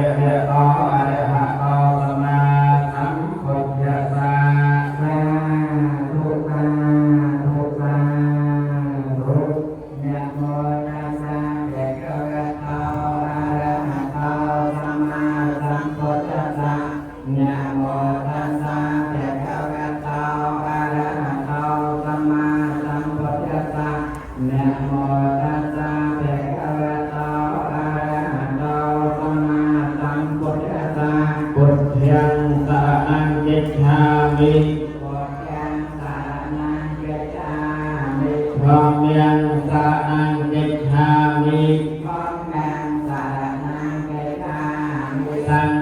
โตอะระหะโตสัมมาสัมพุทธัสสะสาธุสาธุสาธุนะโมตัสสะภะคะวะโตอะระหะโตสัมมาสัมพุทธัสสะนะโมตัสสะภะคะวะโตอะระหะโตสัมมาสัมพุทธัสสะนะโมตัสสะภะคะวะโตอะระหะโตสัมมาสัมพุทธัสสะพุทธังสรณังคัจฉามิพุทธังสรณังคัจฉามิธัมมังสรณังคัจฉามิธัมมังสรณังคัจฉามิ